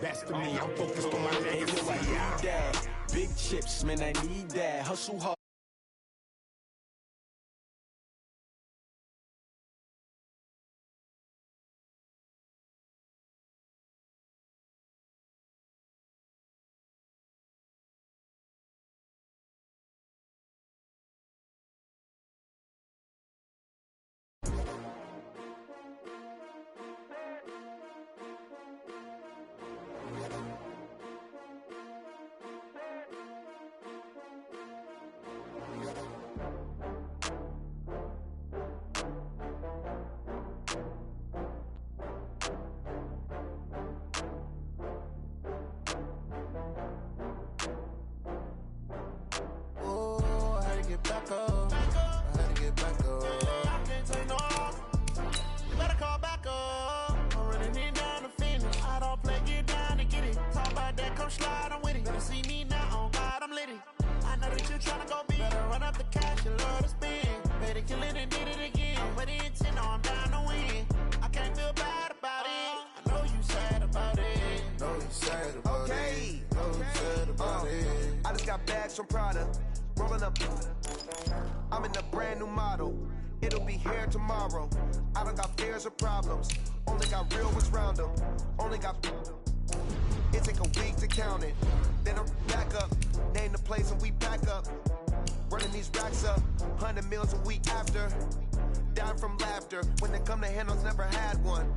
Best of me, I'm focused on my hands. I need that. Big chips, man, I need that. Hustle hard. Get back up. I had to get back up. I can't take no. You better call back up. I'm running it down to finish. I don't play, get down to get it. Talk about that, come slide, I'm with it. Better see me now, on God, I'm litty. I know that you tryna go big. Better run up the cash, you love to spend. Better kill it and did it again. With the intent, no, I'm down to win. I can't feel bad about it. I know you sad about it. Know you sad about it. Know you sad about it. I just got bags from Prada. Rolling up, I'm in a brand new model. It'll be here tomorrow. I don't got fears or problems. Only got real ones round them. Only got. It take a week to count it. Then I'm back up. Name the place and we back up. Running these racks up. 100 meals a week after. Down from laughter. When they come to handles, never had one.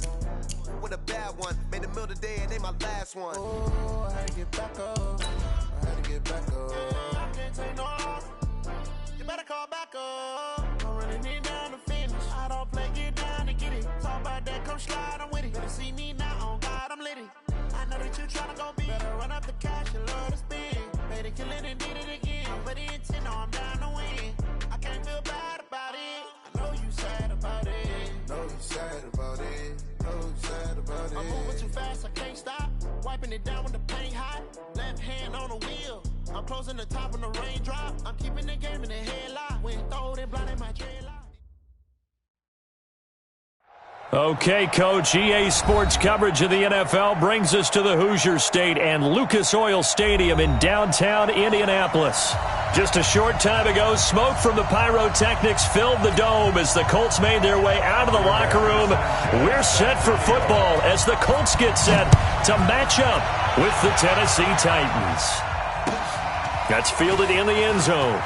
With a bad one. Made a meal today and they my last one. Oh, I had to get back up. I had to get back up. I can't take no. You better call back up. I'm running it down to finish. I don't play, get down to get it. Talk about that, come slide, I'm with it. Better see me now, on God, I'm litty. I know that you tryna go big. Better run up the cash, you love to spend. Better kill it and did it again. With the intent, no, I'm down to win. I can't feel bad about it. I know you sad about it. Know you sad about it. Know you sad about it. I'm moving too fast, I can't stop. Wiping it down when the paint hot. Left hand on the wheel. I'm closing the top when the rain drop. I'm keeping the game in the headlock. When throw it, blinding my dreadlock. Okay, Coach, EA Sports coverage of the NFL brings us to the Hoosier State and Lucas Oil Stadium in downtown Indianapolis. Just a short time ago, smoke from the pyrotechnics filled the dome as the Colts made their way out of the locker room. We're set for football as the Colts get set to match up with the Tennessee Titans. That's fielded in the end zone.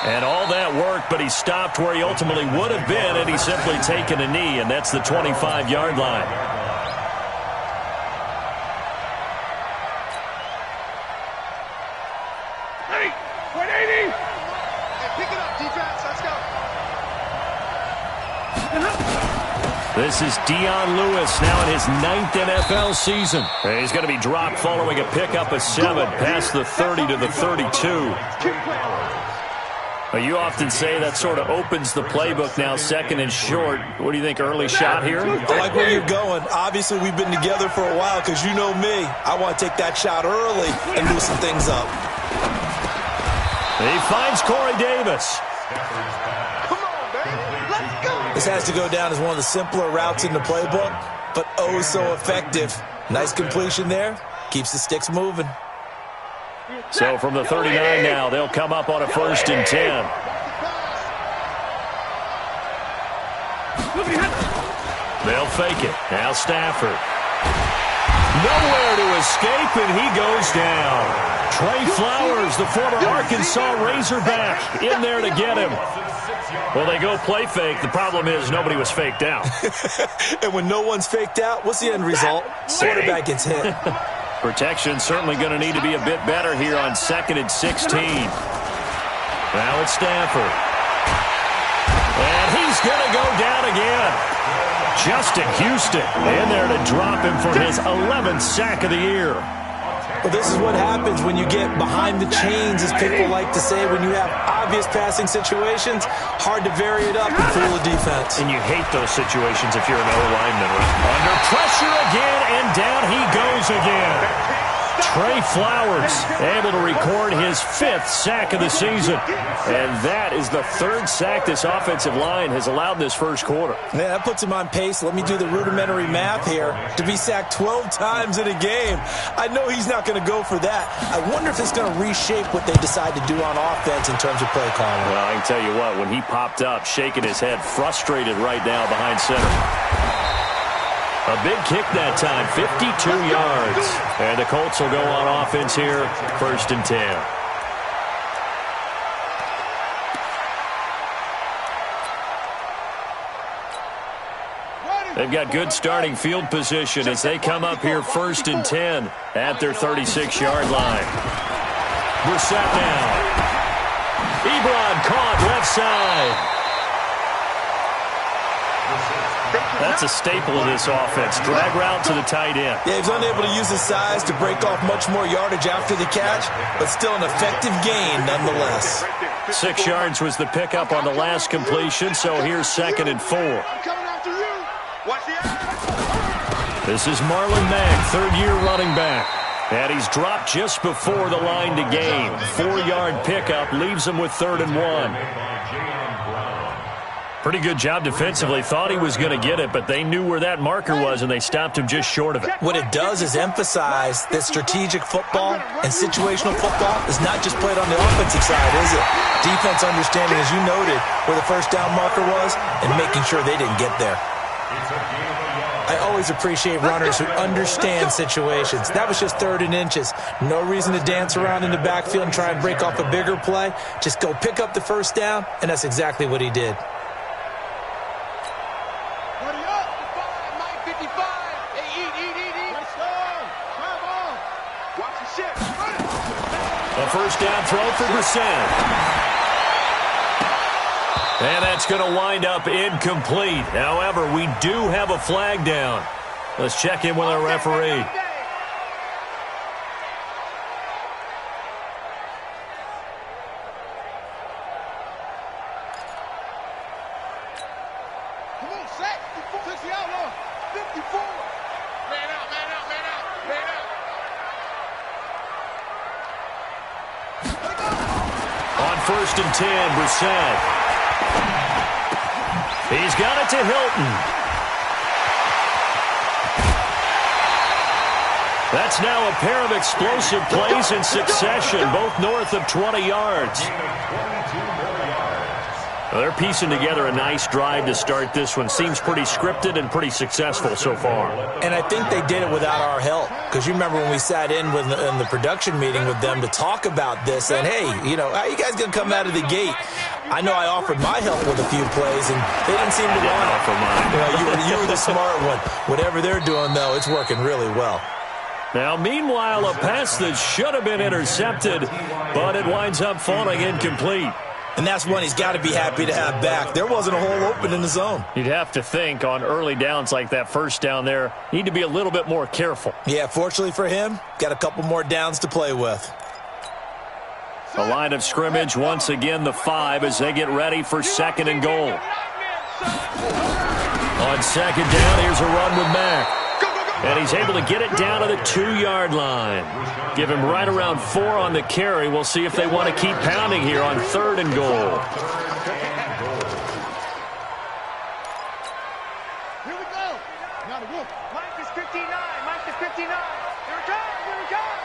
And all that work, but he stopped where he ultimately would have been had he simply taken a knee, and that's the 25-yard line. Ready, 180. Hey, pick it up, defense, let's go. This is Dion Lewis now in his 9th NFL season. And he's going to be dropped following a pickup of 7 past the 30 to the 32. You often say that sort of opens the playbook now, second and short. What do you think, early shot here? I like where you're going. Obviously, we've been together for a while because you know me. I want to take that shot early and loosen things up. He finds Corey Davis. Come on, man, let's go. This has to go down as one of the simpler routes in the playbook, but oh so effective. Nice completion there. Keeps the sticks moving. So from the 39 now, they'll come up on a 1st and 10. They'll fake it. Now Stafford. Nowhere to escape, and he goes down. Trey Flowers, the former Arkansas Razorback, in there to get him. Well, they go play fake. The problem is nobody was faked out. And when no one's faked out, what's the end result? Quarterback gets hit. Protection certainly going to need to be a bit better here on 2nd and 16. Now it's Stafford. And he's going to go down again. Justin Houston in there to drop him for his 11th sack of the year. Well, this is what happens when you get behind the chains, as people like to say. When you have obvious passing situations, hard to vary it up and fool the defense. And you hate those situations if you're an O-lineman. Right? Under pressure again, and down he goes again. Trey Flowers able to record his 5th sack of the season. And that is the 3rd sack this offensive line has allowed this first quarter. Yeah, that puts him on pace. Let me do the rudimentary math here. To be sacked 12 times in a game, I know he's not going to go for that. I wonder if it's going to reshape what they decide to do on offense in terms of play calling. Well, I can tell you what, when he popped up, shaking his head, frustrated right now behind center. A big kick that time, 52 yards. And the Colts will go on offense here, 1st and 10. They've got good starting field position as they come up here 1st and 10 at their 36-yard line. Brissett now. Ebron caught left side. That's a staple of this offense. Drag route to the tight end. Yeah, he's unable to use his size to break off much more yardage after the catch, but still an effective gain nonetheless. 6 yards was the pickup on the last completion, so here's 2nd and 4. This is Marlon Mack, 3rd-year running back. And he's dropped just before the line to gain. 4-yard pickup leaves him with 3rd and 1. Pretty good job defensively. Thought he was going to get it, but they knew where that marker was, and they stopped him just short of it. What it does is emphasize that strategic football and situational football is not just played on the offensive side, is it? Defense understanding, as you noted, where the first down marker was and making sure they didn't get there. I always appreciate runners who understand situations. That was just 3rd and inches. No reason to dance around in the backfield and try and break off a bigger play. Just go pick up the first down, and that's exactly what he did. A first down throw for Brissett. And that's going to wind up incomplete. However, we do have a flag down. Let's check in with our referee. On 1st and 10, Brissett. He's got it to Hilton. That's now a pair of explosive plays in succession, both north of 20 yards. Well, they're piecing together a nice drive to start this one. Seems pretty scripted and pretty successful so far. And I think they did it without our help. Because you remember when we sat in the production meeting with them to talk about this, and hey, you know, how you guys going to come out of the gate? I know I offered my help with a few plays, and they didn't seem to want it. You know, you were the smart one. Whatever they're doing, though, it's working really well. Now, meanwhile, a pass that should have been intercepted, but it winds up falling incomplete. And that's one he's got to be happy to have back. There wasn't a hole open in the zone. You'd have to think on early downs like that first down there, need to be a little bit more careful. Yeah, fortunately for him, got a couple more downs to play with. The line of scrimmage, once again, the 5 as they get ready for 2nd and goal. On 2nd down, here's a run with Mack. And he's able to get it down to the 2-yard line. Give him right around 4 on the carry. We'll see if they want to keep pounding here on 3rd and goal. Here we go. Now the wolf. Mike is 59. Mike is 59. Here it comes. Here it comes.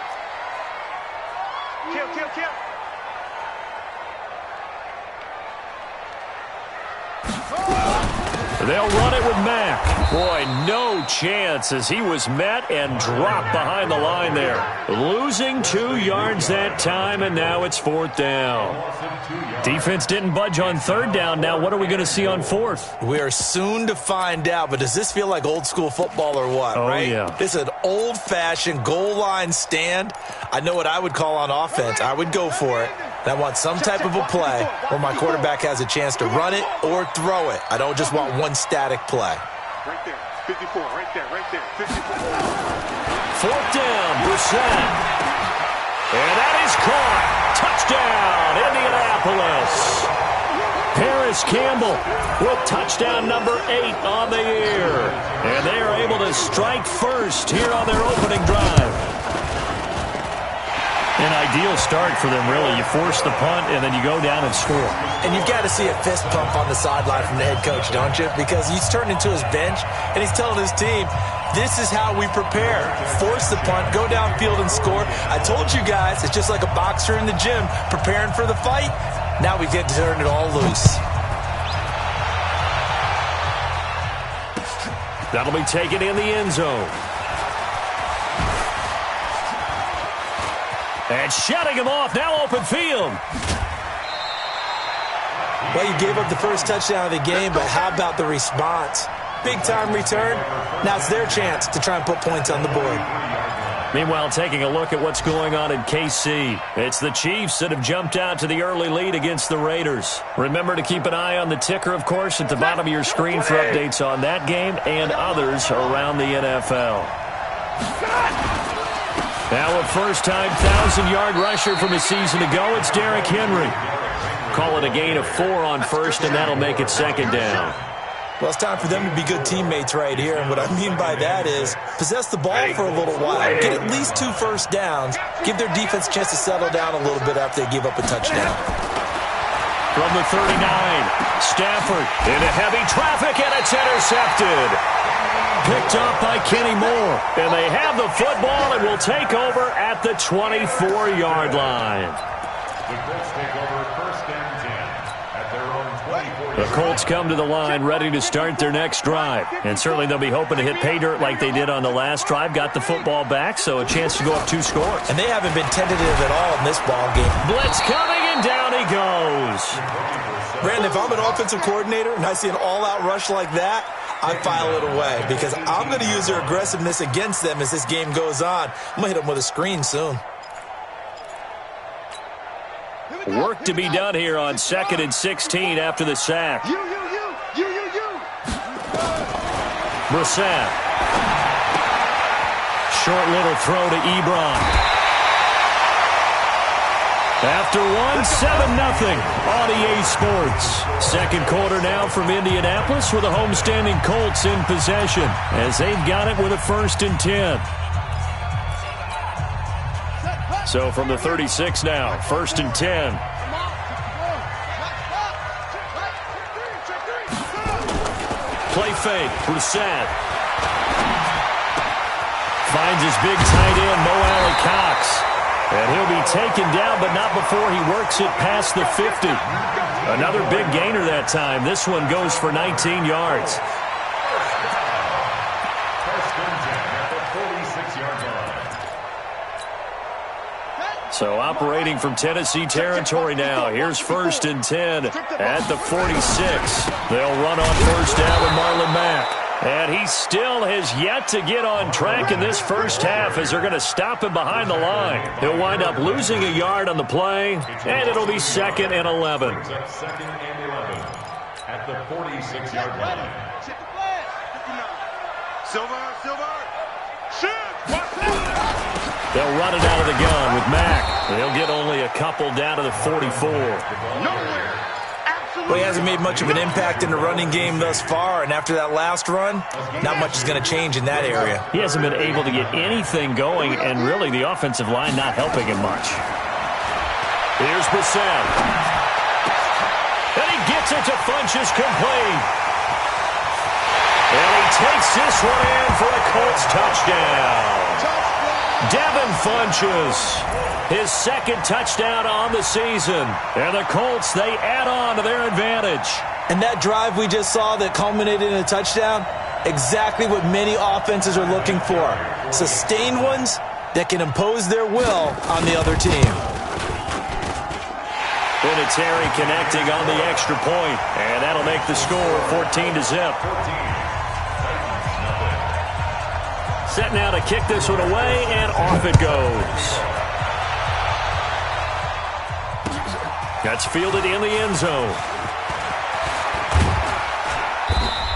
Kill, kill, kill. They'll run it with Mack. Boy, no chance as he was met and dropped behind the line there. Losing 2 yards that time, and now it's 4th down. Defense didn't budge on 3rd down. Now what are we going to see on 4th? We are soon to find out, but does this feel like old school football or what, oh, right? Yeah. This is an old-fashioned goal line stand. I know what I would call on offense. I would go for it. And I want some type of a play where my quarterback has a chance to run it or throw it. I don't just want one static play. Right there. 54. Right there. Right there. 54. 4th down, Brissett. And that is caught. Touchdown, Indianapolis. Paris Campbell with touchdown number 8 on the year. And they are able to strike first here on their opening drive. An ideal start for them, really. You force the punt, and then you go down and score. And you've got to see a fist pump on the sideline from the head coach, don't you? Because he's turned into his bench, and he's telling his team, this is how we prepare. Force the punt, go downfield and score. I told you guys, it's just like a boxer in the gym preparing for the fight. Now we get to turn it all loose. That'll be taken in the end zone. And shutting him off, now open field. Well, you gave up the first touchdown of the game, but how about the response? Big-time return. Now it's their chance to try and put points on the board. Meanwhile, taking a look at what's going on in KC. It's the Chiefs that have jumped out to the early lead against the Raiders. Remember to keep an eye on the ticker, of course, at the bottom of your screen for updates on that game and others around the NFL. Now a first-time 1,000-yard rusher from a season ago, it's Derrick Henry. Call it a gain of 4 on first, and that'll make it second down. Well, it's time for them to be good teammates right here, and what I mean by that is possess the ball for a little while, get at least 2 first downs, give their defense a chance to settle down a little bit after they give up a touchdown. From the 39, Stafford into heavy traffic, and it's intercepted. Picked up by Kenny Moore, and they have the football and will take over at the 24-yard line. The Colts take over first and 10 at their own 24-yard line. The Colts come to the line ready to start their next drive, and certainly they'll be hoping to hit pay dirt like they did on the last drive. Got the football back, so a chance to go up 2 scores. And they haven't been tentative at all in this ball game. Blitz coming, and down he goes. Brandon, if I'm an offensive coordinator and I see an all-out rush like that, I file it away because I'm going to use their aggressiveness against them as this game goes on. I'm going to hit them with a screen soon. Work to be done here on 2nd and 16 after the sack. Brissett. Short little throw to Ebron. After 7-0 on EA Sports. Second quarter now from Indianapolis with the homestanding Colts in possession as they've got it with a 1st and 10. So from the 36 now, 1st and 10. Play fake, Brissett. Finds his big tight end, Mo Alley-Cox. And he'll be taken down, but not before he works it past the 50. Another big gainer that time. This one goes for 19 yards. First and 10 at the 46-yard line. So operating from Tennessee territory now. Here's 1st and 10 at the 46. They'll run on first down with Marlon Mack. And he still has yet to get on track in this first half as they're going to stop him behind the line. He'll wind up losing a yard on the play, and it'll be 2nd and 11. 2nd and 11 at the 46-yard line. Silver, shoot! They'll run it out of the gun with Mack. They'll get only a couple down to the 44. Nowhere. Well, he hasn't made much of an impact in the running game thus far, and after that last run, not much is going to change in that area. He hasn't been able to get anything going, and really the offensive line not helping him much. Here's Brissett. And he gets it to Funchess complete. And he takes this one in for a Colts touchdown. Devin Funchess, his 2nd touchdown on the season. And the Colts, they add on to their advantage. And that drive we just saw that culminated in a touchdown, exactly what many offenses are looking for. Sustained ones that can impose their will on the other team. Vinatieri connecting on the extra point, and that'll make the score 14-0. Set now to kick this one away, and off it goes. That's fielded in the end zone.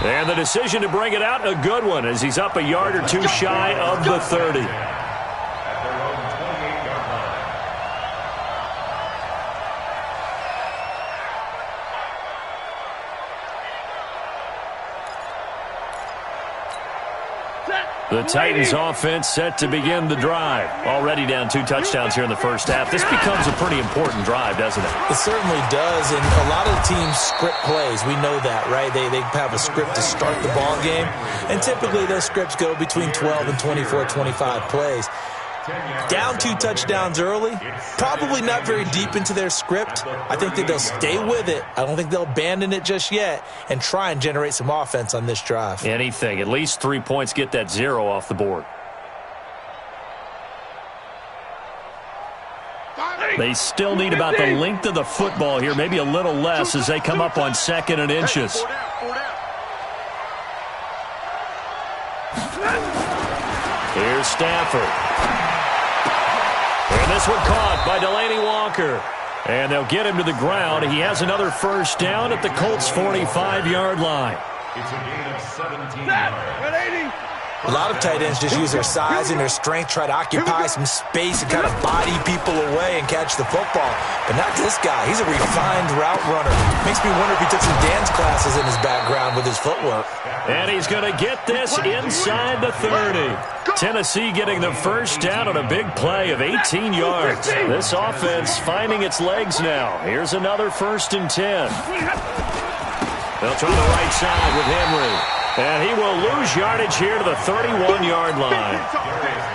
And the decision to bring it out, a good one, as he's up a yard or 2 shy of the 30. The Titans offense set to begin the drive. Already down 2 touchdowns here in the first half. This becomes a pretty important drive, doesn't it? It certainly does, and a lot of the teams script plays. We know that, right? They have a script to start the ball game, and typically those scripts go between 12 and 24, 25 plays. Down 2 touchdowns early, probably not very deep into their script. I think that they'll stay with it. I don't think they'll abandon it just yet and try and generate some offense on this drive. Anything. At least 3 points, get that 0 off the board. They still need about the length of the football here, maybe a little less as they come up on 2nd and inches. Here's Stafford. And this one caught by Delaney Walker. And they'll get him to the ground. He has another first down at the Colts' 45-yard line. It's a gain of 17 yards. A lot of tight ends just use their size and their strength, try to occupy some space and kind of body people away and catch the football. But not this guy. He's a refined route runner. Makes me wonder if he took some dance classes in his background with his footwork. And he's going to get this inside the 30. Tennessee getting the first down on a big play of 18 yards. This offense finding its legs now. Here's another 1st and 10. They'll try the right side with Henry. And he will lose yardage here to the 31-yard line.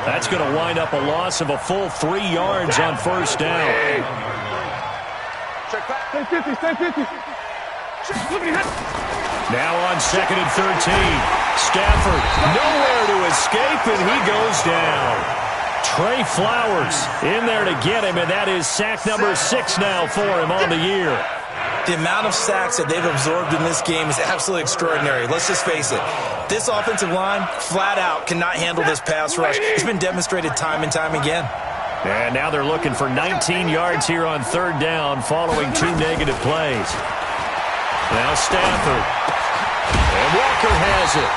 That's going to wind up a loss of a full 3 yards on first down. Now on 2nd and 13. Stafford nowhere to escape, and he goes down. Trey Flowers in there to get him, and that is sack number 6 now for him on the year. The amount of sacks that they've absorbed in this game is absolutely extraordinary. Let's just face it. This offensive line, flat out, cannot handle this pass rush. It's been demonstrated time and time again. And now they're looking for 19 yards here on 3rd down following 2 negative plays. Now Stafford. And Walker has it.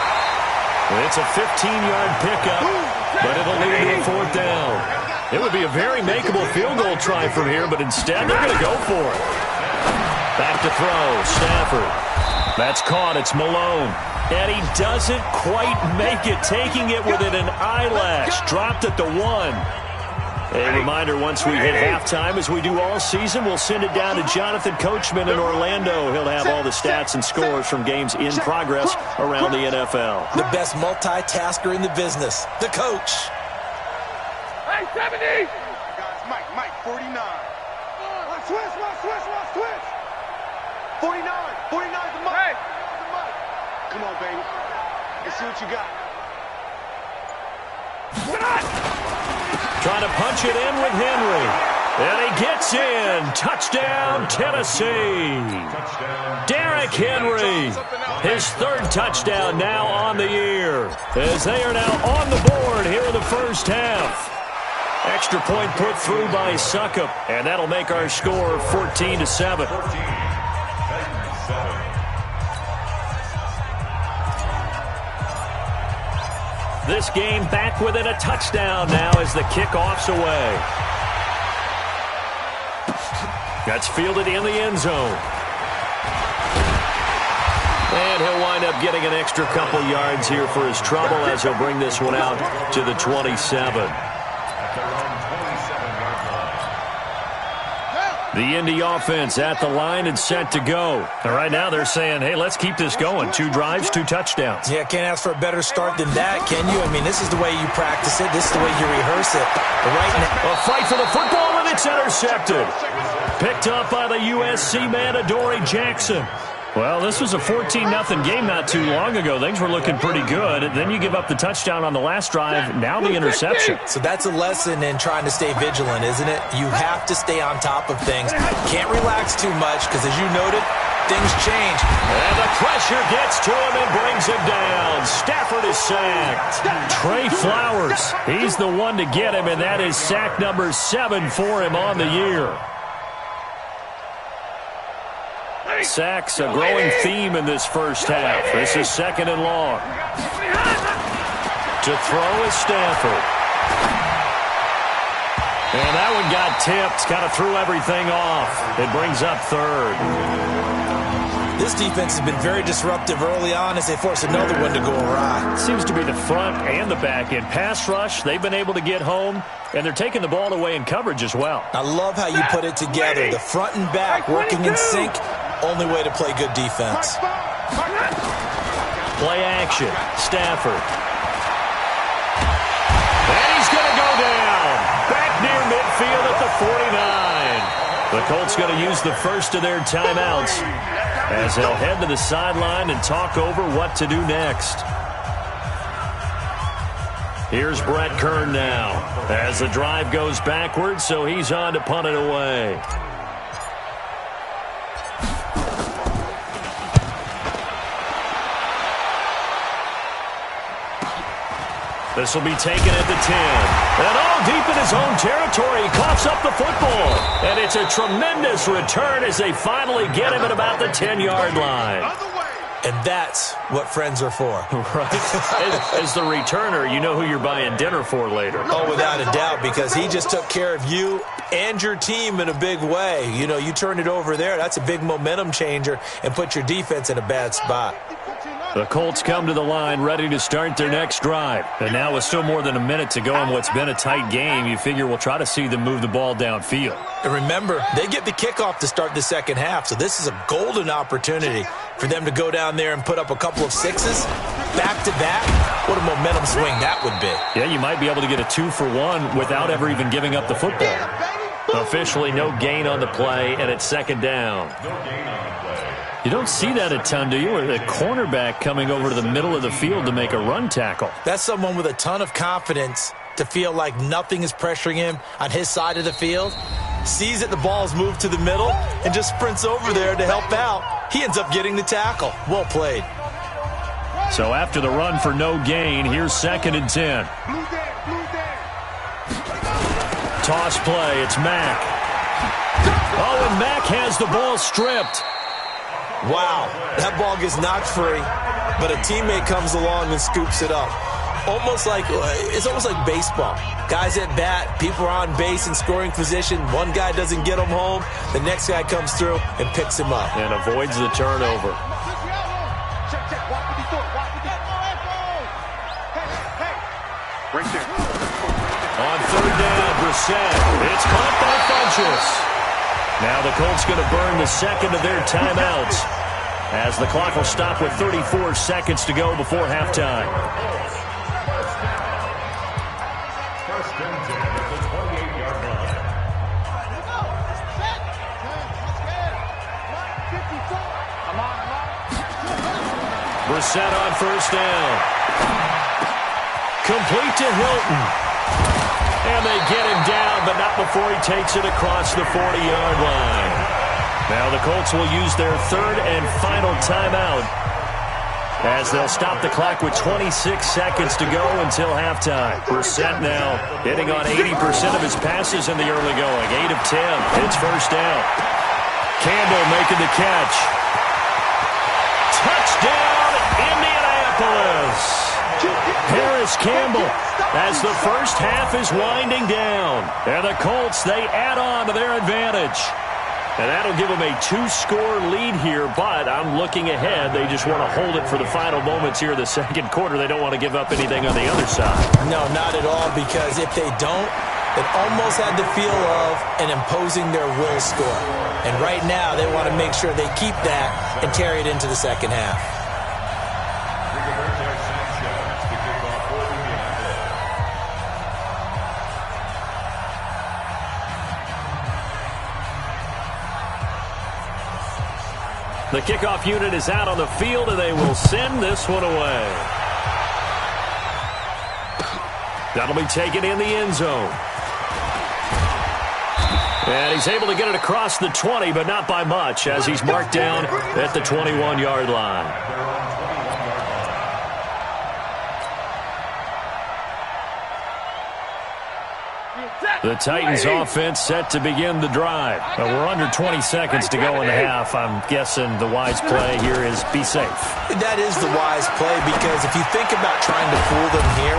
It's a 15-yard pickup, but it'll lead to a 4th down. It would be a very makeable field goal try from here, but instead they're going to go for it. Back to throw, Stafford. That's caught, it's Malone. And he doesn't quite make it, taking it within an eyelash. Dropped at the 1. A reminder, once we hit halftime, as we do all season, we'll send it down to Jonathan Coachman in Orlando. He'll have all the stats and scores from games in progress around the NFL. The best multitasker in the business, the coach. Hey, 70! Guys, Mike, 49. Switch. 49 the Mike. Hey. Come on, baby. Let's see what you got. Trying to punch it in with Henry. And he gets in. Touchdown, Tennessee. Derrick Henry. His 3rd touchdown now on the year. As they are now on the board here in the first half. Extra point put through by Suckup. And that'll make our score 14-7. This game back within a touchdown now as the kickoff's away. That's fielded in the end zone. And he'll wind up getting an extra couple yards here for his trouble as he'll bring this one out to the 27. The Indy offense at the line and set to go. And right now they're saying, hey, let's keep this going. 2 drives, 2 touchdowns. Yeah, can't ask for a better start than that, can you? I mean, this is the way you practice it. This is the way you rehearse it. But right now, a fight for the football, and it's intercepted. Picked up by the USC man, Adoree Jackson. Well, this was a 14-0 game not too long ago. Things were looking pretty good. Then you give up the touchdown on the last drive. Now the interception. So that's a lesson in trying to stay vigilant, isn't it? You have to stay on top of things. Can't relax too much because, as you noted, things change. And the pressure gets to him and brings him down. Stafford is sacked. Trey Flowers, he's the one to get him, and that is sack number 7 for him on the year. Sacks, a growing theme in this first half. This is 2nd and long. To throw is Stafford. And that one got tipped, kind of threw everything off. It brings up 3rd. This defense has been very disruptive early on as they force another one to go awry. Seems to be the front and the back end. Pass rush, they've been able to get home, and they're taking the ball away in coverage as well. I love how you put it together. The front and back working in sync, only way to play good defense. Play action, Stafford. And he's going to go down. Back near midfield at the 49. The Colts going to use the first of their timeouts as they'll head to the sideline and talk over what to do next. Here's Brett Kern now as the drive goes backwards, so he's on to punt it away. This will be taken at the 10. And all deep in his own territory, he coughs up the football. And it's a tremendous return as they finally get him at about the 10-yard line. And that's what friends are for. Right. As the returner, you know who you're buying dinner for later. Oh, without a doubt, because he just took care of you and your team in a big way. You know, you turn it over there, that's a big momentum changer and put your defense in a bad spot. The Colts come to the line ready to start their next drive. And now with still more than a minute to go in what's been a tight game, you figure we'll try to see them move the ball downfield. And remember, they get the kickoff to start the second half, so this is a golden opportunity for them to go down there and put up a couple of sixes back-to-back. What a momentum swing that would be. Yeah, you might be able to get a 2-for-1 without ever even giving up the football. Officially no gain on the play, and it's second down. You don't see that a ton, do you? Or the cornerback coming over to the middle of the field to make a run tackle. That's someone with a ton of confidence to feel like nothing is pressuring him on his side of the field. Sees that the ball's moved to the middle and just sprints over there to help out. He ends up getting the tackle. Well played. So after the run for no gain, here's 2nd and 10. Toss play, it's Mack. Oh, and Mack has the ball stripped. Wow, that ball gets knocked free, but a teammate comes along and scoops it up. It's almost like baseball. Guys at bat, people are on base in scoring position. One guy doesn't get him home. The next guy comes through and picks him up. And avoids the turnover. On 3rd down, Brissett. It's caught by Funchess. Now the Colts going to burn the second of their timeouts as the clock will stop with 34 seconds to go before halftime. First and 10 at the 28-yard line. Brissett on 1st down. Complete to Hilton. And they get him down, but not before he takes it across the 40-yard line. Now the Colts will use their 3rd and final timeout as they'll stop the clock with 26 seconds to go until halftime. Brissett now hitting on 80% of his passes in the early going. 8 of 10. It's 1st down. Campbell making the catch. Touchdown, Indianapolis. Harris Campbell as the first half is winding down. And the Colts, they add on to their advantage. And that'll give them a 2-score lead here, but I'm looking ahead. They just want to hold it for the final moments here in the second quarter. They don't want to give up anything on the other side. No, not at all, because if they don't, it almost had the feel of an imposing their will score. And right now, they want to make sure they keep that and carry it into the second half. The kickoff unit is out on the field, and they will send this one away. That'll be taken in the end zone. And he's able to get it across the 20, but not by much, as he's marked down at the 21-yard line. The Titans offense set to begin the drive. We're under 20 seconds to go in the half. I'm guessing the wise play here is be safe. That is the wise play, because if you think about trying to fool them here,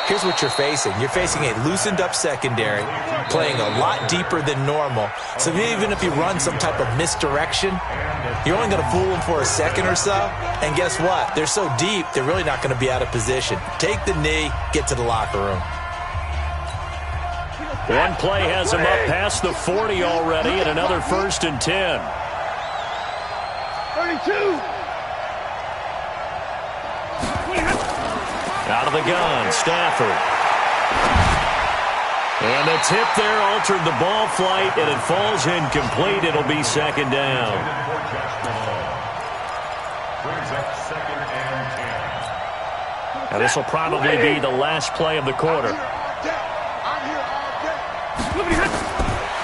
here's what you're facing. You're facing a loosened-up secondary, playing a lot deeper than normal. So even if you run some type of misdirection, you're only going to fool them for a second or so. And guess what? They're so deep, they're really not going to be out of position. Take the knee, get to the locker room. One play has him up past the 40 already, and another 1st and 10. 32. Out of the gun, Stafford. And the tip there altered the ball flight, and it falls incomplete. It'll be 2nd down. Brings up 2nd and 10. Now this will probably be the last play of the quarter.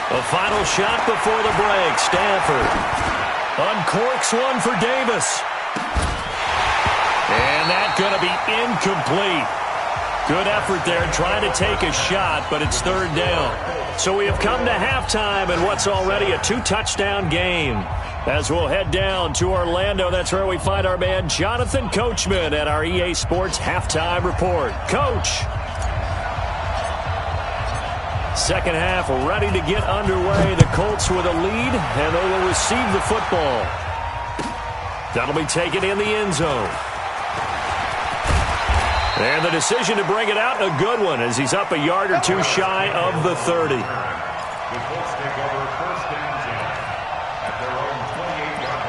A final shot before the break. Stafford uncorks one for Davis. And that's going to be incomplete. Good effort there trying to take a shot, but it's 3rd down. So we have come to halftime in what's already a 2-touchdown game. As we'll head down to Orlando, that's where we find our man Jonathan Coachman at our EA Sports Halftime Report. Coach. Second half ready to get underway. The Colts with a lead, and they will receive the football. That'll be taken in the end zone. And the decision to bring it out, a good one, as he's up a yard or two shy of the 30. The Colts take over 1st and 10 at their own 28-yard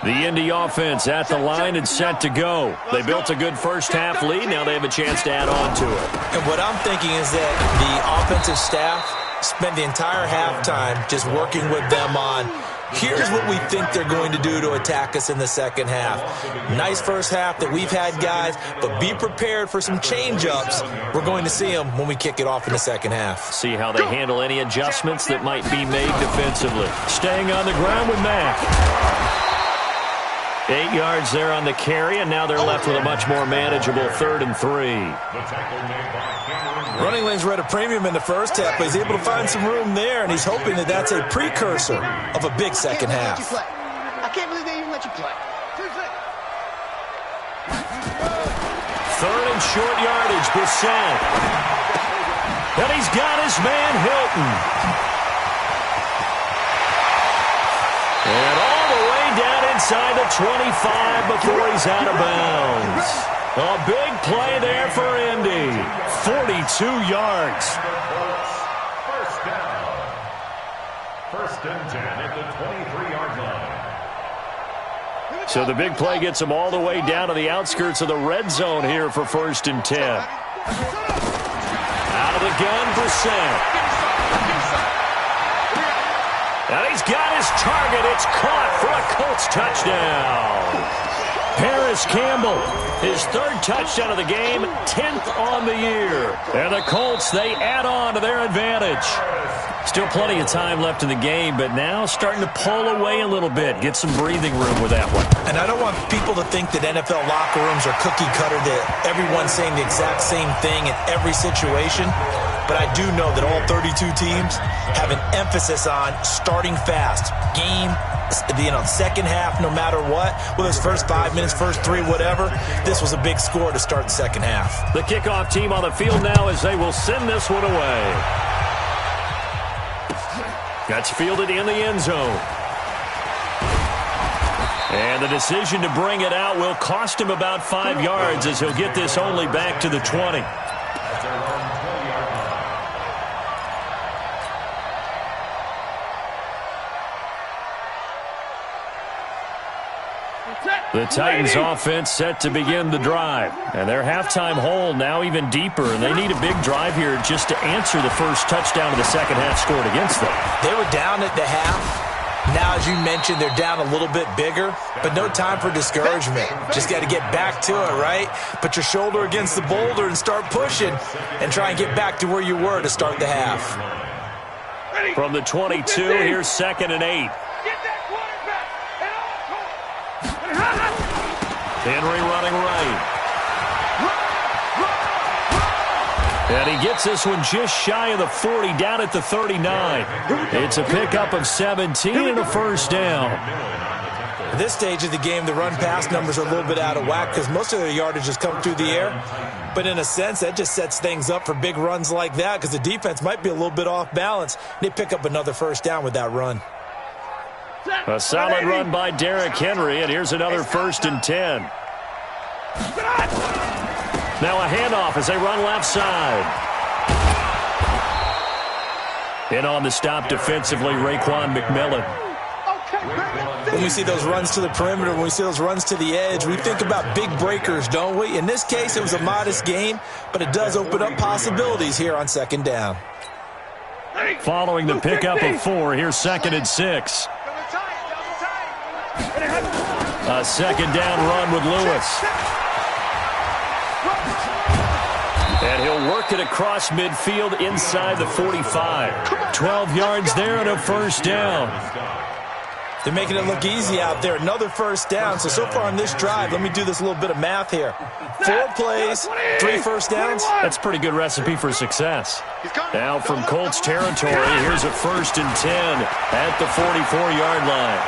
line. The Indy offense at the line and set to go. They built a good first half lead. Now they have a chance to add on to it. And what I'm thinking is that the offensive staff spent the entire halftime just working with them on, here's what we think they're going to do to attack us in the second half. Nice first half that we've had, guys, but be prepared for some change-ups. We're going to see them when we kick it off in the second half. See how they handle any adjustments that might be made defensively. Staying on the ground with Mack. 8 yards there on the carry, and now they're left with a much more manageable 3rd and 3. Running lanes were at a premium in the first half, but he's able to find some room there, and he's hoping that that's a precursor of a big second half. I can't believe they even let you play. 3rd and short yardage, Brissett. And he's got his man Hilton. And all the way down inside the 25 before he's out of bounds. A big play there for Indy. 42 yards. First down. 1st and 10 at the 23-yard line. So the big play gets him all the way down to the outskirts of the red zone here for 1st and 10. Out of the gun, Brissett. And he's got his target. It's caught for a Colts touchdown. Paris Campbell, his 3rd touchdown of the game, 10th on the year. And the Colts, they add on to their advantage. Still plenty of time left in the game, but now starting to pull away a little bit. Get some breathing room with that one. And I don't want people to think that NFL locker rooms are cookie cutter, that everyone's saying the exact same thing in every situation. But I do know that all 32 teams have an emphasis on starting fast. Game, second half, no matter what, whether it's first 5 minutes, first 3, whatever, this was a big score to start the second half. The kickoff team on the field now as they will send this one away. That's fielded in the end zone. And the decision to bring it out will cost him about 5 yards as he'll get this only back to the 20. The Titans offense set to begin the drive. And their halftime hole now even deeper. And they need a big drive here just to answer the first touchdown of the second half scored against them. They were down at the half. Now, as you mentioned, they're down a little bit bigger. But no time for discouragement. Just got to get back to it, right? Put your shoulder against the boulder and start pushing. And try and get back to where you were to start the half. From the 22, here's 2nd and 8. Henry running right. And he gets this one just shy of the 40, down at the 39. It's a pickup of 17 and a first down. At this stage of the game, the run-pass numbers are a little bit out of whack because most of their yardage has come through the air. But in a sense, that just sets things up for big runs like that because the defense might be a little bit off balance. They pick up another first down with that run. A solid run by Derrick Henry, and here's another 1st and 10. Now a handoff as they run left side. And on the stop defensively, Raekwon McMillan. When we see those runs to the perimeter, when we see those runs to the edge, we think about big breakers, don't we? In this case, it was a modest gain, but it does open up possibilities here on 2nd down. Following the pickup of 4, here's 2nd and 6. A 2nd down run with Lewis. And he'll work it across midfield inside the 45. 12 yards there and a first down. They're making it look easy out there. Another first down. So far on this drive, let me do this little bit of math here. 4 plays, 3 first downs. That's a pretty good recipe for success. Now from Colts territory, here's a 1st and 10 at the 44-yard line.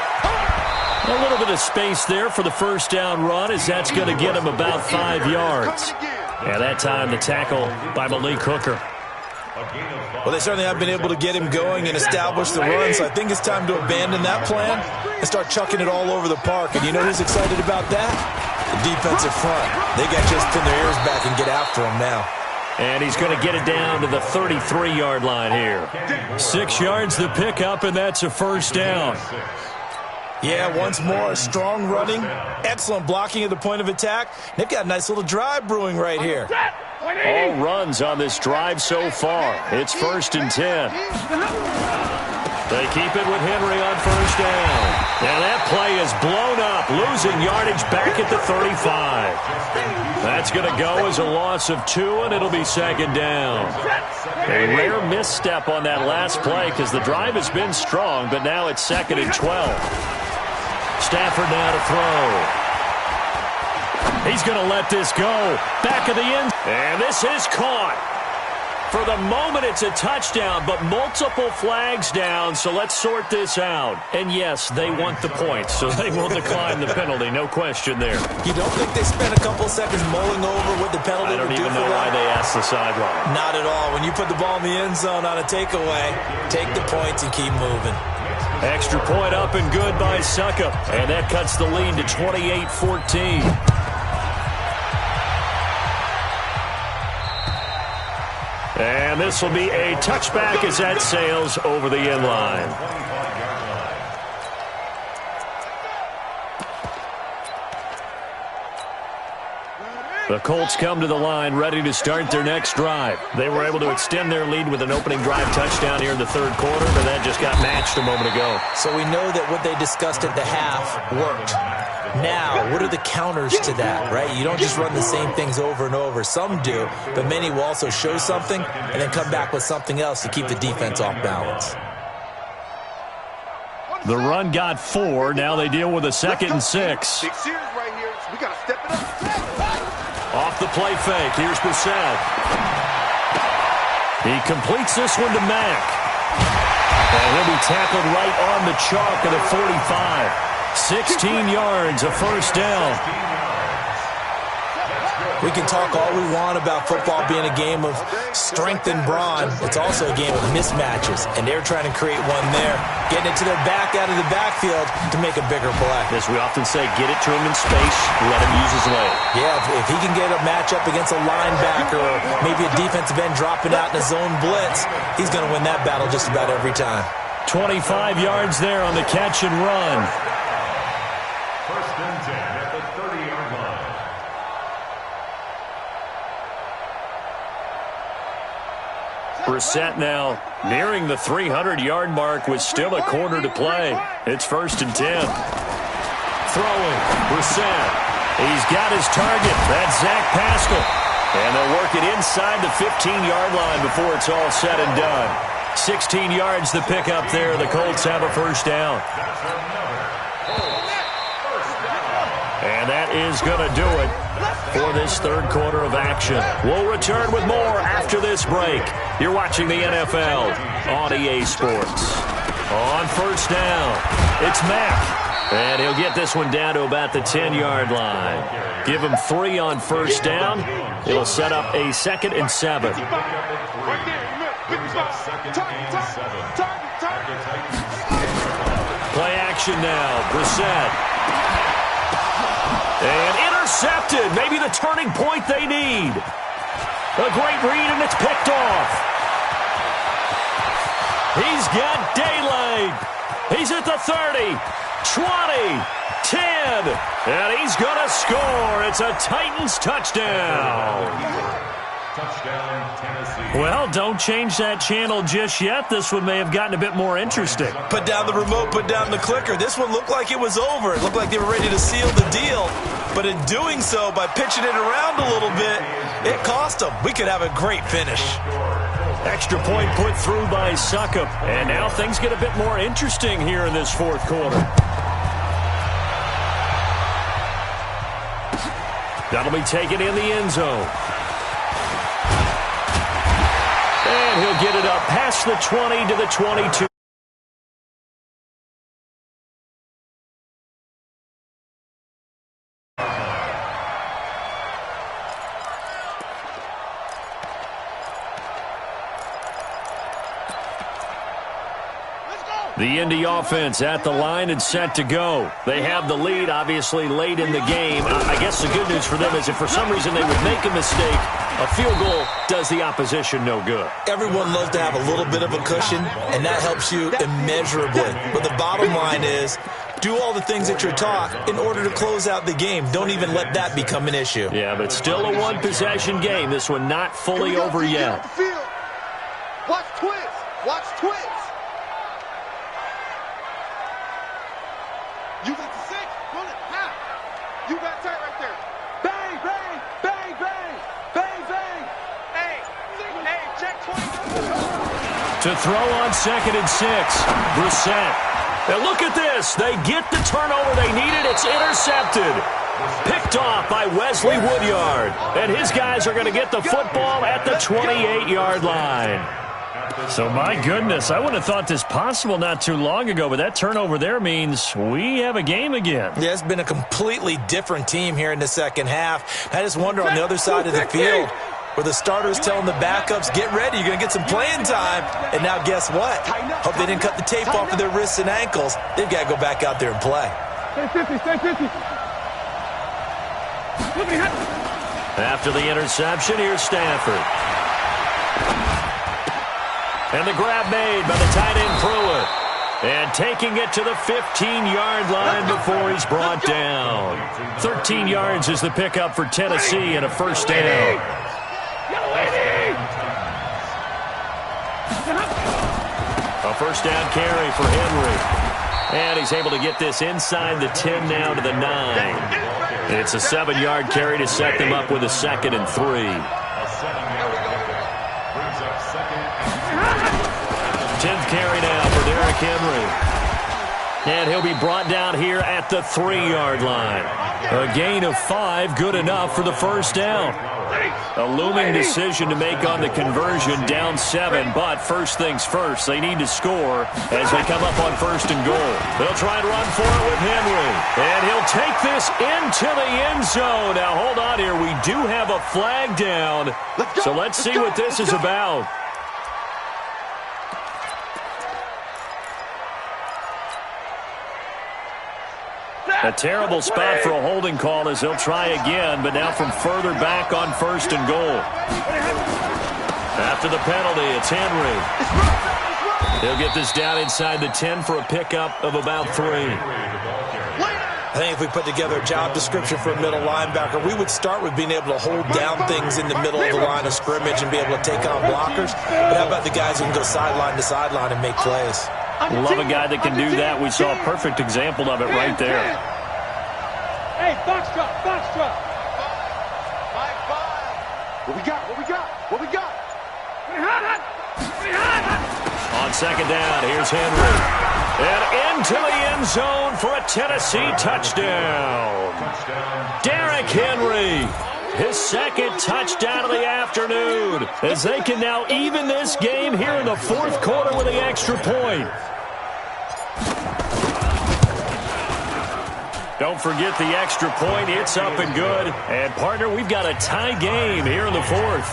A little bit of space there for the first down run as that's going to get him about 5 yards. And that time the tackle by Malik Hooker. Well, they certainly have been able to get him going and establish the run, so I think it's time to abandon that plan and start chucking it all over the park. And you know who's excited about that? The defensive front. They got just pin their ears back and get after him now. And he's going to get it down to the 33-yard line here. 6 yards the pickup, and that's a first down. Yeah, once more, strong running, excellent blocking at the point of attack. They've got a nice little drive brewing right here. All runs on this drive so far. It's 1st and 10. They keep it with Henry on first down. And that play is blown up, losing yardage back at the 35. That's going to go as a loss of 2, and it'll be 2nd down. A rare misstep on that last play because the drive has been strong, but now it's 2nd and 12. Stafford now to throw. He's going to let this go. Back of the end. And this is caught. For the moment, it's a touchdown, but multiple flags down, so let's sort this out. And yes, they want the points, so they will decline the penalty. No question there. You don't think they spent a couple seconds mulling over what the penalty would do for them? I don't even know why they asked the sideline. Not at all. When you put the ball in the end zone on a takeaway, take the points and keep moving. Extra point up and good by Suckup. And that cuts the lead to 28-14. And this will be a touchback as that sails over the end line. The Colts come to the line ready to start their next drive. They were able to extend their lead with an opening drive touchdown here in the 3rd quarter, but that just got matched a moment ago. So we know that what they discussed at the half worked. Now, what are the counters to that, right? You don't just run the same things over and over. Some do, but many will also show something and then come back with something else to keep the defense off balance. The run got 4. Now they deal with a 2nd and 6. Big series right here. We got to step it up. Off the play fake. Here's Brissett. He completes this one to Mack. And he'll be tackled right on the chalk of the 45. 16 yards, a first down. We can talk all we want about football being a game of strength and brawn. It's also a game of mismatches, and they're trying to create one there, getting it to their back out of the backfield to make a bigger play. As we often say, get it to him in space, let him use his leg. Yeah, if he can get a matchup against a linebacker or maybe a defensive end dropping out in a zone blitz, he's going to win that battle just about every time. 25 yards there on the catch and run. 1st and 10 at the 30-yard line. Brissett now nearing the 300-yard mark with still a quarter to play. It's 1st and 10. Throwing, Brissett. He's got his target. That's Zach Pascal. And they'll work it inside the 15-yard line before it's all said and done. 16 yards the pickup there. The Colts have a first down. And that is going to do it for this 3rd quarter of action. We'll return with more after this break. You're watching the NFL on EA Sports. On first down, it's Mack. And he'll get this one down to about the 10-yard line. Give him 3 on first down. It'll set up a 2nd and 7. Play action now. Brissett. And intercepted. Maybe the turning point they need. A great read, and it's picked off. He's got daylight. He's at the 30, 20, 10, and he's going to score. It's a Titans touchdown. Touchdown, Tennessee. Well, don't change that channel just yet. This one may have gotten a bit more interesting. Put down the remote, put down the clicker. This one looked like it was over. It looked like they were ready to seal the deal. But in doing so, by pitching it around a little bit, it cost them. We could have a great finish. Extra point put through by Succop. And now things get a bit more interesting here in this fourth quarter. That'll be taken in the end zone. And he'll get it up past the 20 to the 22. The Indy offense at the line and set to go. They have the lead, obviously, late in the game. I guess the good news for them is if for some reason they would make a mistake, a field goal does the opposition no good. Everyone loves to have a little bit of a cushion, and that helps you immeasurably. But the bottom line is, do all the things that you're taught in order to close out the game. Don't even let that become an issue. Yeah, but still a one-possession game. This one not fully over yet. Watch twins. Watch twins. You got the 6. Run it. Half. You got tight right there. Bang, bang, bang, bang, bang, bang. Hey, check 20. To throw on 2nd and 6. Brissett. And look at this. They get the turnover they needed. It's intercepted. Picked off by Wesley Woodyard. And his guys are going to get the football at the 28-yard line. So, my goodness, I wouldn't have thought this possible not too long ago, but that turnover there means we have a game again. Yeah, it's been a completely different team here in the second half. I just wonder on the other side of the field where the starters telling the backups, get ready, you're going to get some playing time. And now guess what? Hope they didn't cut the tape off of their wrists and ankles. They've got to go back out there and play. Stay 50. After the interception, here's Stafford. And the grab made by the tight end Pruitt. And taking it to the 15-yard line before he's brought down. 13 yards is the pickup for Tennessee and a first down. A first down carry for Henry. And he's able to get this inside the 10 now to the 9. It's a 7-yard carry to set them up with a 2nd and 3. 10th carry now for Derrick Henry. And he'll be brought down here at the 3-yard line. A gain of 5, good enough for the first down. A looming decision to make on the conversion, down 7. But first things first, they need to score as they come up on 1st and goal. They'll try and run for it with Henry. And he'll take this into the end zone. Now, hold on here. We do have a flag down. So let's see what this is about. A terrible spot for a holding call as they'll try again, but now from further back on 1st and goal. After the penalty, it's Henry. He'll get this down inside the 10 for a pickup of about 3. I think if we put together a job description for a middle linebacker, we would start with being able to hold down things in the middle of the line of scrimmage and be able to take on blockers. But how about the guys who can go sideline to sideline and make plays? Love a guy that can do that. We saw a perfect example of it right there. Hey, box drop. What we got? On 2nd down, here's Henry. And into the end zone for a Tennessee touchdown. Derrick Henry, his 2nd touchdown of the afternoon, as they can now even this game here in the 4th quarter with the extra point. Don't forget the extra point. It's up and good. And, partner, we've got a tie game here in the fourth.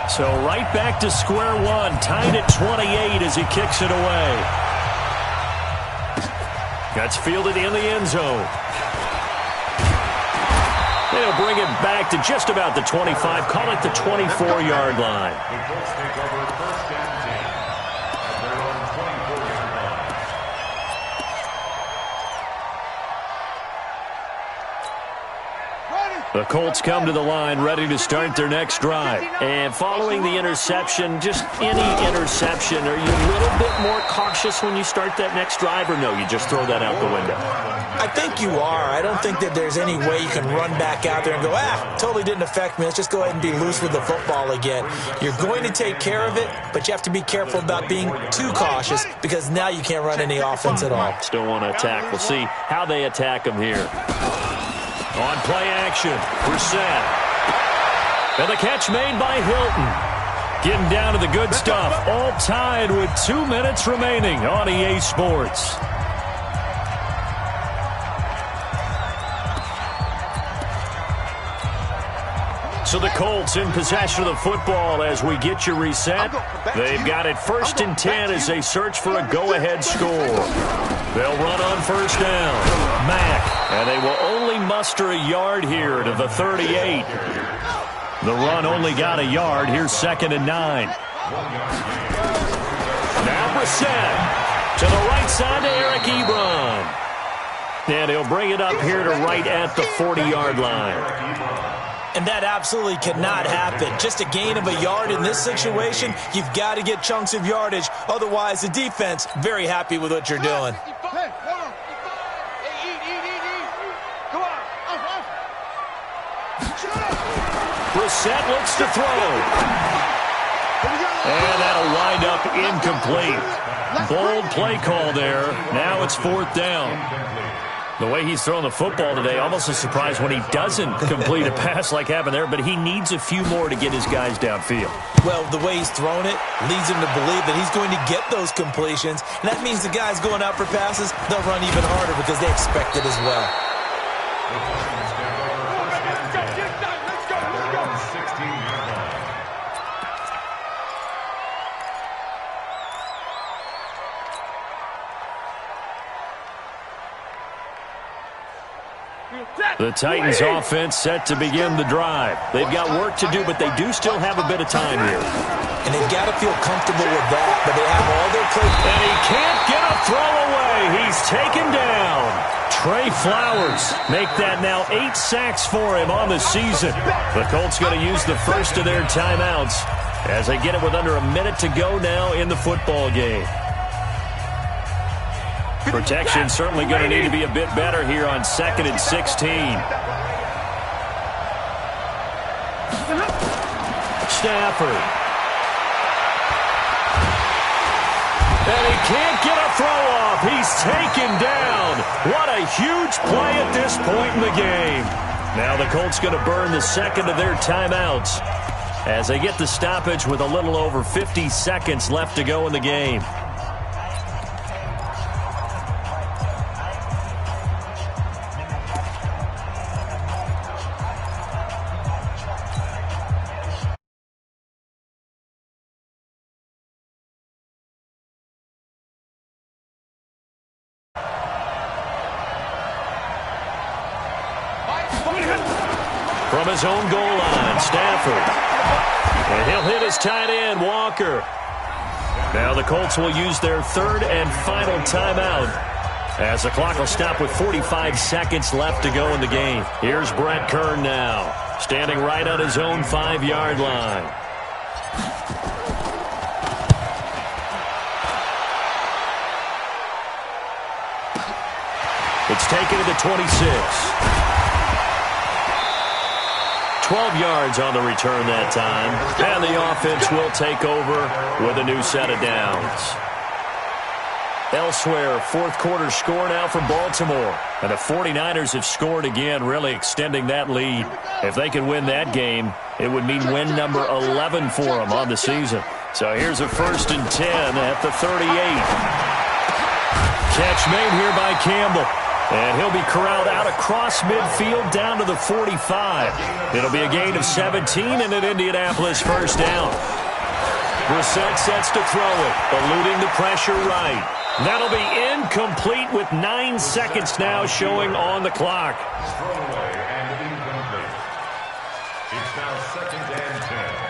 So right back to square one. Tied at 28 as he kicks it away. That's fielded in the end zone. They'll bring it back to just about the 25. Call it the 24-yard line. The Colts take over first and 10 at their own 24-yard line. The Colts come to the line ready to start their next drive. And following the interception, just any interception, are you a little bit more cautious when you start that next drive, or no, you just throw that out the window? I think you are. I don't think that there's any way you can run back out there and go, totally didn't affect me. Let's just go ahead and be loose with the football again. You're going to take care of it, but you have to be careful about being too cautious because now you can't run any offense at all. Still want to attack. We'll see how they attack them here. On play action, Brissett. And the catch made by Hilton. Getting down to the good stuff. All tied with 2 minutes remaining on EA Sports. So the Colts in possession of the football as we get you reset. They've got it 1st and 10 as they search for a go-ahead score. They'll run on first down. Mack. And they will only muster a yard here to the 38. The run only got a yard. Here's 2nd and 9. Now Brissett to the right side to Eric Ebron. And he'll bring it up here to right at the 40-yard line. And that absolutely cannot happen. Just a gain of a yard in this situation, you've got to get chunks of yardage. Otherwise, the defense, very happy with what you're doing. Brissett looks to throw. And that'll wind up incomplete. Bold play call there. Now it's 4th down. The way he's throwing the football today, almost a surprise when he doesn't complete a pass like happened there, but he needs a few more to get his guys downfield. Well, the way he's thrown it leads him to believe that he's going to get those completions, and that means the guys going out for passes, they'll run even harder because they expect it as well. The Titans offense set to begin the drive. They've got work to do, but they do still have a bit of time here. And they've got to feel comfortable with that, but they have all their play. And he can't get a throw away. He's taken down. Trey Flowers make that now 8 sacks for him on the season. The Colts going to use the first of their timeouts as they get it with under a minute to go now in the football game. Protection certainly going to need to be a bit better here on 2nd and 16. Stafford. And he can't get a throw off. He's taken down. What a huge play at this point in the game. Now the Colts going to burn the 2nd of their timeouts as they get the stoppage with a little over 50 seconds left to go in the game. From his own goal line, Stafford. And he'll hit his tight end, Walker. Now the Colts will use their 3rd and final timeout as the clock will stop with 45 seconds left to go in the game. Here's Brett Kern now, standing right on his own 5-yard line. It's taken to the 26. 12 yards on the return that time. And the offense will take over with a new set of downs. Elsewhere, 4th quarter score now for Baltimore. And the 49ers have scored again, really extending that lead. If they can win that game, it would mean win number 11 for them on the season. So here's a 1st and 10 at the 38. Catch made here by Campbell. And he'll be corralled out across midfield down to the 45. It'll be a gain of 17 and an Indianapolis first down. Brissett sets to throw it, eluding the pressure right. That'll be incomplete with 9 seconds now showing on the clock. Thrown away and incomplete. It's now 2nd and 10.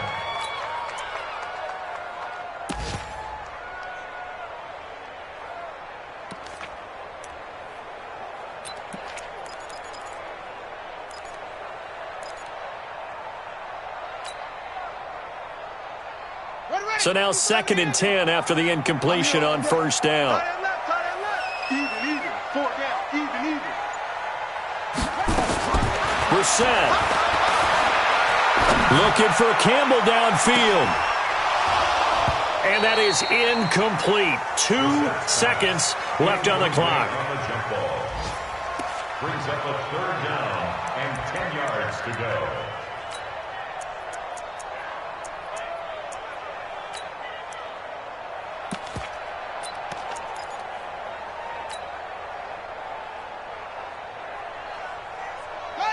So now 2nd and 10 after the incompletion on first down. Even, 4 down, even. Brissett looking for Campbell downfield. And that is incomplete. 2 seconds left on the clock. Brings up a 3rd down and 10 yards to go.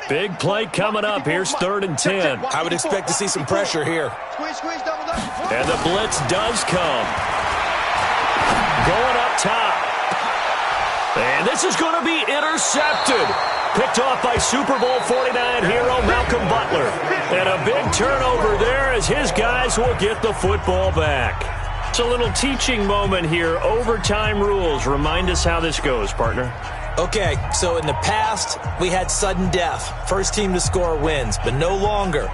Big play coming up. Here's 3rd and 10. I would expect to see some pressure here. Squeeze, double up. And the blitz does come. Going up top. And this is going to be intercepted. Picked off by Super Bowl 49 hero Malcolm Butler. And a big turnover there as his guys will get the football back. It's a little teaching moment here. Overtime rules. Remind us how this goes, partner. Okay, so in the past, we had sudden death. First team to score wins, but no longer.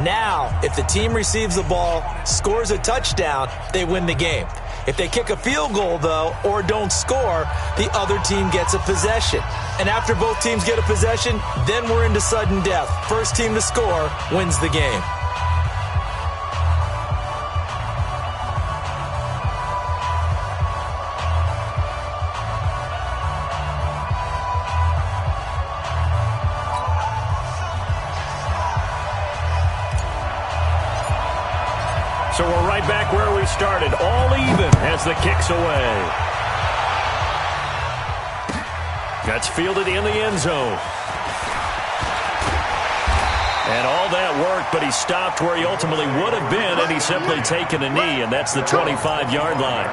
Now, if the team receives the ball, scores a touchdown, they win the game. If they kick a field goal, though, or don't score, the other team gets a possession. And after both teams get a possession, then we're into sudden death. First team to score wins the game. So we're right back where we started, all even as the kick's away. That's fielded in the end zone. And all that worked, but he stopped where he ultimately would have been, and he's simply taken a knee, and that's the 25-yard line.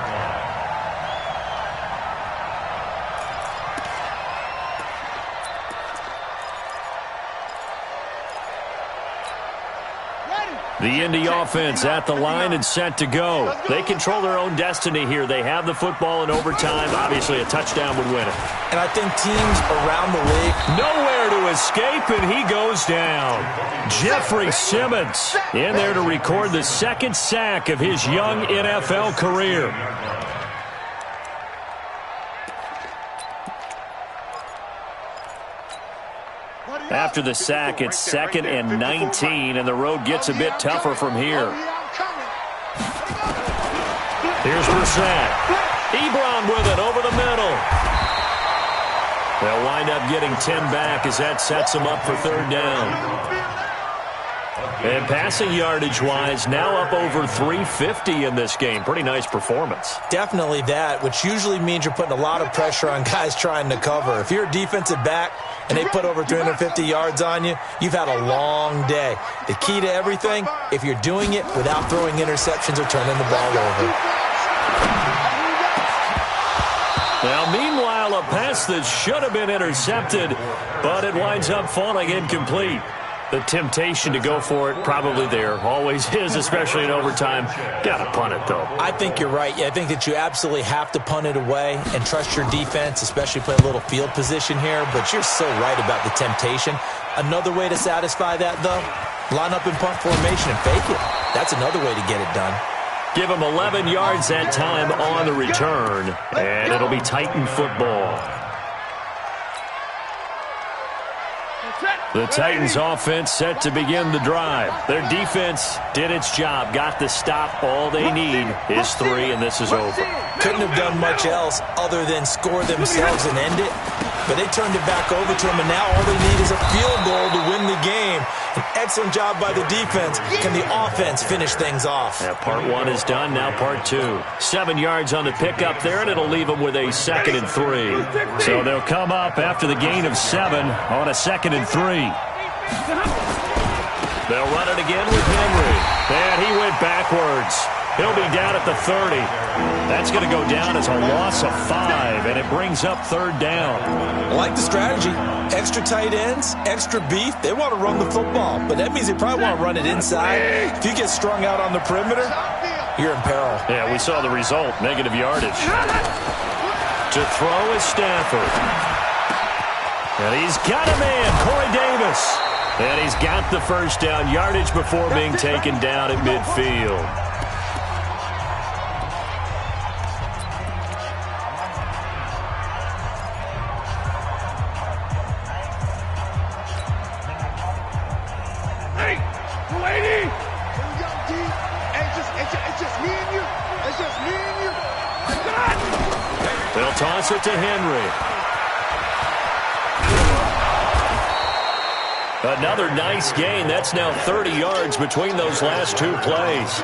The Indy offense at the line and set to go. They control their own destiny here. They have the football in overtime. Obviously, a touchdown would win it. And I think teams around the league... Nowhere to escape, and he goes down. Jeffrey Simmons in there to record the 2nd sack of his young NFL career. After the sack, it's 2nd and 19, and the road gets a bit tougher from here. Here's Brissett. Ebron with it over the middle. They'll wind up getting 10 back as that sets them up for 3rd down. And passing yardage-wise, now up over 350 in this game. Pretty nice performance. Definitely that, which usually means you're putting a lot of pressure on guys trying to cover. If you're a defensive back and they put over 350 yards on you, you've had a long day. The key to everything, if you're doing it without throwing interceptions or turning the ball over. Now, meanwhile, a pass that should have been intercepted, but it winds up falling incomplete. The temptation to go for it probably there. Always is, especially in overtime. Got to punt it, though. I think you're right. I think that you absolutely have to punt it away and trust your defense, especially play a little field position here. But you're so right about the temptation. Another way to satisfy that, though, line up in punt formation and fake it. That's another way to get it done. Give him 11 yards that time on the return, and it'll be Titan football. The Titans offense set to begin the drive. Their defense did its job, got the stop. All they need is 3, and this is over. Couldn't have done much else other than score themselves and end it. But they turned it back over to them, and now all they need is a field goal to win the game. An excellent job by the defense. Can the offense finish things off? Yeah, part one is done, now part two. 7 yards on the pickup there, and it'll leave them with a 2nd and 3. So they'll come up after the gain of 7 on a 2nd and 3. They'll run it again with Henry. And he went backwards. He'll be down at the 30. That's going to go down as a loss of 5, and it brings up 3rd down. I like the strategy. Extra tight ends, extra beef. They want to run the football, but that means they probably want to run it inside. If you get strung out on the perimeter, you're in peril. Yeah, we saw the result, negative yardage. To throw is Stafford. And he's got a man, Corey Davis. And he's got the 1st down, yardage before being taken down at midfield. Hey, 280. Here we go, D. Hey, it's just me and you. It's just me and you. They'll toss it to Henry. Another nice gain. That's now 30 yards between those last 2 plays.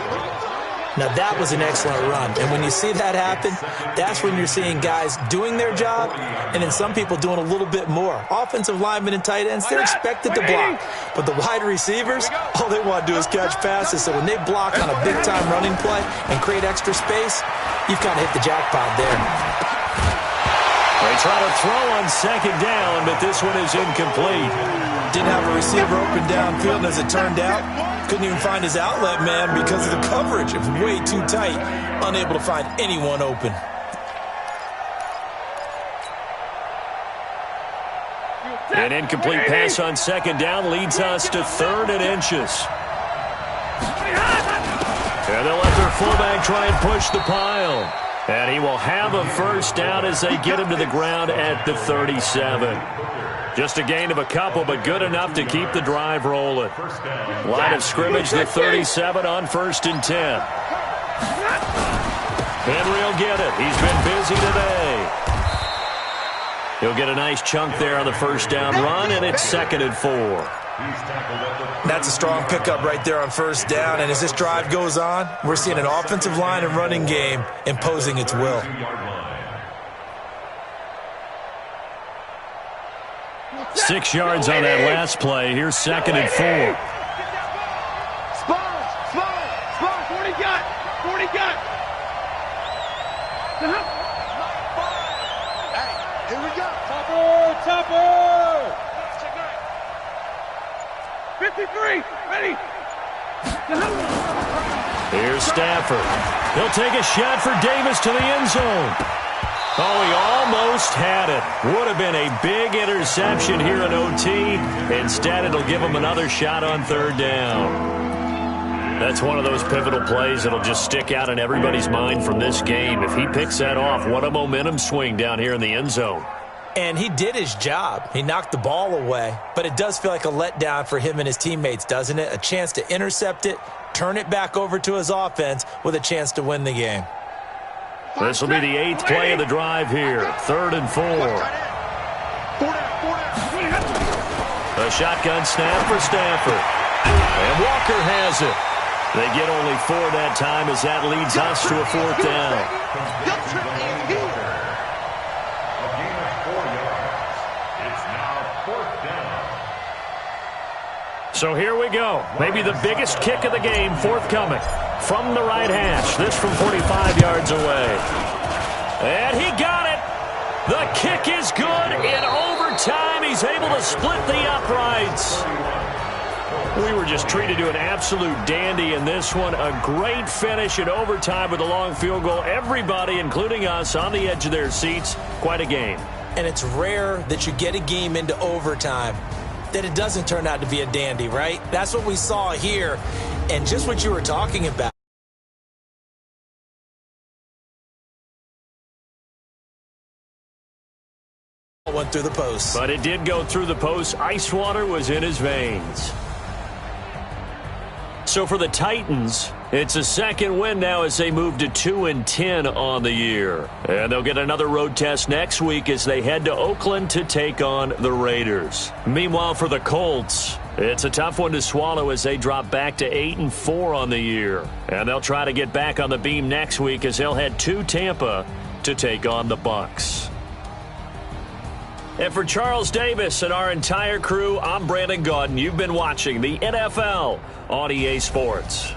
Now, that was an excellent run. And when you see that happen, that's when you're seeing guys doing their job and then some people doing a little bit more. Offensive linemen and tight ends, they're expected to block. But the wide receivers, all they want to do is catch passes. So when they block on a big-time running play and create extra space, you've kind of hit the jackpot there. They try to throw on 2nd down, but this one is incomplete. Didn't have a receiver open downfield, and as it turned out, couldn't even find his outlet man because of the coverage. It was way too tight, unable to find anyone open. An incomplete pass on 2nd down leads us to 3rd and inches. And they'll let their fullback try and push the pile. And he will have a 1st down as they get him to the ground at the 37. Just a gain of a couple, but good enough to keep the drive rolling. Line of scrimmage, the 37 on 1st and 10. Henry will get it. He's been busy today. He'll get a nice chunk there on the 1st down run, and it's 2nd and 4. That's a strong pickup right there on 1st down, and as this drive goes on, we're seeing an offensive line and running game imposing its will. 6 yards on that last play. Here's 2nd and 4. Spot, 40 got. Hey, here we go. Topper. 53, ready. Here's Stafford. He'll take a shot for Davis to the end zone. Oh, he almost had it. Would have been a big interception here in OT. Instead, it'll give him another shot on 3rd down. That's one of those pivotal plays that'll just stick out in everybody's mind from this game. If he picks that off, what a momentum swing down here in the end zone. And he did his job. He knocked the ball away. But it does feel like a letdown for him and his teammates, doesn't it? A chance to intercept it, turn it back over to his offense with a chance to win the game. This will be the 8th play of the drive here. 3rd and 4. A shotgun snap for Stafford. And Walker has it. They get only 4 that time as that leads us to a 4th down. So here we go. Maybe the biggest kick of the game forthcoming from the right hash. This from 45 yards away. And he got it. The kick is good. In overtime, he's able to split the uprights. We were just treated to an absolute dandy in this one. A great finish in overtime with a long field goal. Everybody, including us, on the edge of their seats. Quite a game. And it's rare that you get a game into overtime that it doesn't turn out to be a dandy, right? That's what we saw here, and just what you were talking about. Went through the post. But it did go through the post. Ice water was in his veins. So for the Titans, It's a second win now as they move to 2-10 on the year. And they'll get another road test next week as they head to Oakland to take on the Raiders. Meanwhile, for the Colts, it's a tough one to swallow as they drop back to 8-4 on the year. And they'll try to get back on the beam next week as they'll head to Tampa to take on the Bucs. And for Charles Davis and our entire crew, I'm Brandon Gaudin. You've been watching the NFL on EA Sports.